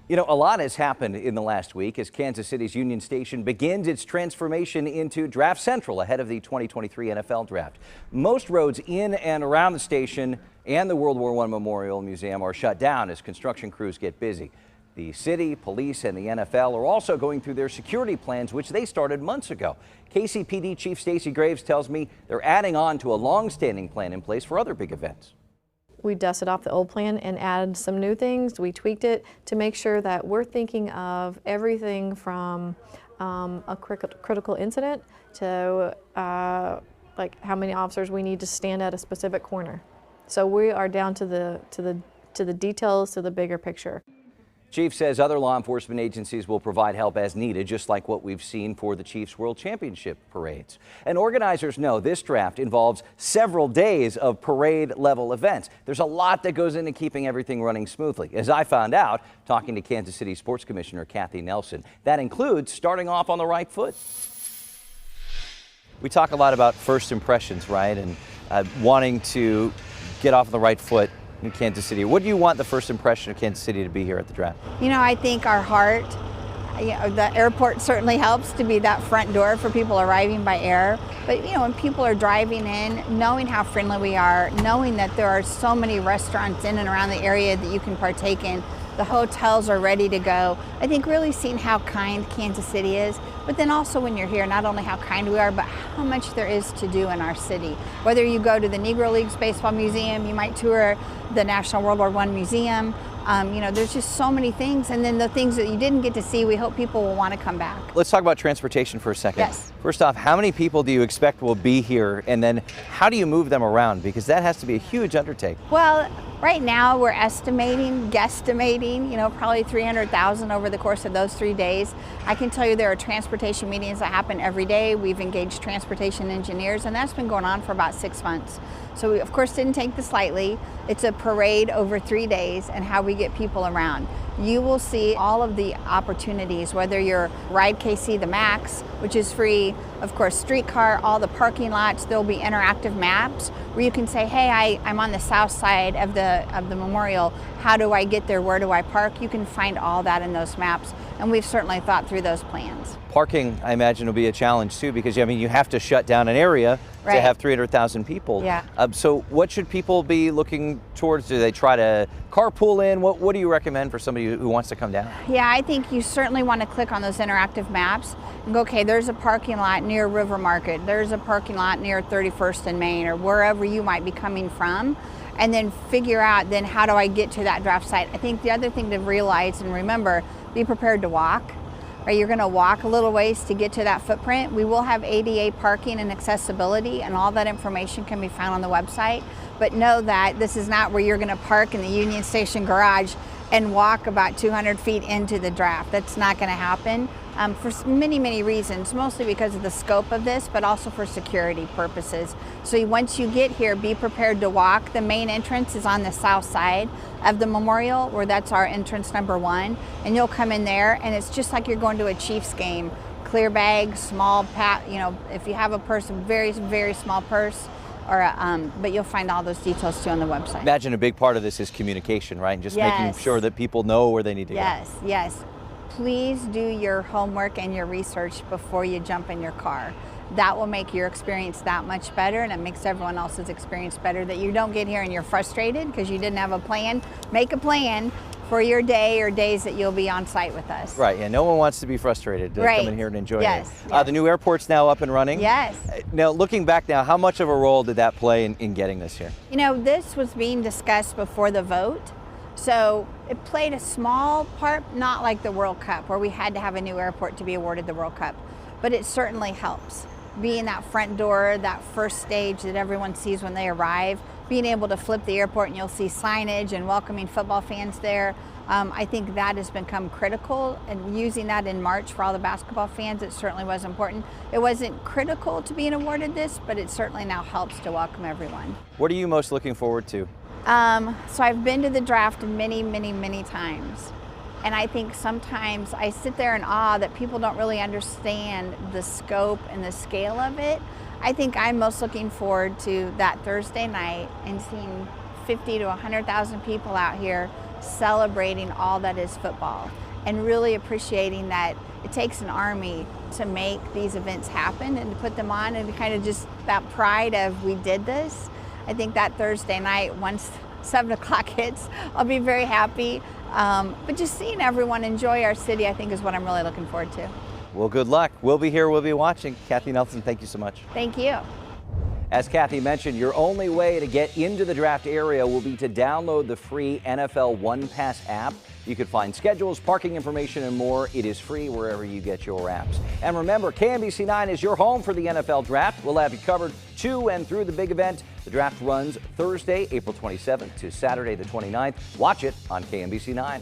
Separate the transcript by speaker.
Speaker 1: You know, a lot has happened in the last week as Kansas City's Union Station begins its transformation into Draft Central ahead of the 2023 NFL Draft. Most roads in and around the station and the World War I Memorial Museum are shut down as construction crews get busy. The city, police, and the NFL are also going through their security plans, which they started months ago. KCPD Chief Stacey Graves tells me they're adding on to a long-standing plan in place for other big events.
Speaker 2: We dusted off the old plan and added some new things. We tweaked it to make sure that we're thinking of everything from a critical incident to like how many officers we need to stand at a specific corner. So we are down to the details, to the bigger picture.
Speaker 1: Chief says other law enforcement agencies will provide help as needed, just like what we've seen for the Chiefs World Championship parades. And organizers know this draft involves several days of parade-level events. There's a lot that goes into keeping everything running smoothly, as I found out talking to Kansas City Sports Commissioner Kathy Nelson. That includes starting off on the right foot. We talk a lot about first impressions, right, and wanting to get off on the right foot in Kansas City. What do you want the first impression of Kansas City to be here at the draft?
Speaker 3: You know, I think our heart, the airport certainly helps to be that front door for people arriving by air. But, you know, when people are driving in, knowing how friendly we are, knowing that there are so many restaurants in and around the area that you can partake in, the hotels are ready to go. I think really seeing how kind Kansas City is, but then also when you're here, not only how kind we are, but how much there is to do in our city. Whether you go to the Negro Leagues Baseball Museum, you might tour the National World War I Museum. You know, there's just so many things, and then the things that you didn't get to see, we hope people will want to come back.
Speaker 1: Let's talk about transportation for a second.
Speaker 3: Yes.
Speaker 1: First off, how many people do you expect will be here, and then how do you move them around? Because that has to be a huge undertaking.
Speaker 3: Well, right now we're guesstimating, you know, probably 300,000 over the course of those 3 days. I can tell you there are transportation meetings that happen every day. We've engaged transportation engineers, and that's been going on for about 6 months. So we, of course, didn't take this lightly. It's a parade over 3 days and how we get people around. You will see all of the opportunities, whether you're Ride KC the Max, which is free, of course, streetcar, all the parking lots. There'll be interactive maps where you can say, hey, I'm on the south side of the memorial. How do I get there? Where do I park? You can find all that in those maps, and we've certainly thought through those plans.
Speaker 1: Parking, I imagine, will be a challenge too, because I mean, you have to shut down an area to have 300,000 people.
Speaker 3: Yeah.
Speaker 1: So what should people be looking towards? Do they try to carpool in? What do you recommend for somebody who wants to come down?
Speaker 3: Yeah, I think you certainly want to click on those interactive maps and go, okay, there's a parking lot near River Market. There's a parking lot near 31st and Main, or wherever you might be coming from. And then figure out then how do I get to that draft site. I think the other thing to realize and remember, be prepared to walk. Right, you're going to walk a little ways to get to that footprint. We will have ADA parking and accessibility, and all that information can be found on the website. But know that this is not where you're going to park in the Union Station garage and walk about 200 feet into the draft. That's not going to happen for many, many reasons, mostly because of the scope of this, but also for security purposes. So once you get here, be prepared to walk. The main entrance is on the south side of the memorial, where that's our entrance number 1, and you'll come in there, and it's just like you're going to a Chiefs game. Clear bag, small you know, if you have a purse, a very, very small purse, or but you'll find all those details too on the website.
Speaker 1: Imagine a big part of this is communication, right? And just making sure that people know where they need to go.
Speaker 3: Yes. Please do your homework and your research before you jump in your car. That will make your experience that much better, and it makes everyone else's experience better, that you don't get here and you're frustrated because you didn't have a plan. Make a plan for your day or days that you'll be on site with us.
Speaker 1: Right, yeah, no one wants to be frustrated to come in here and enjoy it.
Speaker 3: Yes.
Speaker 1: The new airport's now up and running.
Speaker 3: Yes.
Speaker 1: Now, looking back now, how much of a role did that play in getting this here?
Speaker 3: You know, this was being discussed before the vote. So it played a small part, not like the World Cup, where we had to have a new airport to be awarded the World Cup, but it certainly helps. Being that front door, that first stage that everyone sees when they arrive, being able to flip the airport and you'll see signage and welcoming football fans there. I think that has become critical, and using that in March for all the basketball fans, it certainly was important. It wasn't critical to being awarded this, but it certainly now helps to welcome everyone.
Speaker 1: What are you most looking forward to?
Speaker 3: So I've been to the draft many, many, many times. And I think sometimes I sit there in awe that people don't really understand the scope and the scale of it. I think I'm most looking forward to that Thursday night and seeing 50 to 100,000 people out here celebrating all that is football and really appreciating that it takes an army to make these events happen and to put them on, and kind of just that pride of we did this. I think that Thursday night, once 7 o'clock hits, I'll be very happy. But just seeing everyone enjoy our city, I think, is what I'm really looking forward to.
Speaker 1: Well, good luck. We'll be here. We'll be watching. Kathy Nelson, thank you so much.
Speaker 3: Thank you.
Speaker 1: As Kathy mentioned, your only way to get into the draft area will be to download the free NFL One Pass app. You can find schedules, parking information, and more. It is free wherever you get your apps. And remember, KMBC9 is your home for the NFL Draft. We'll have you covered to and through the big event. The draft runs Thursday, April 27th to Saturday the 29th. Watch it on KMBC9.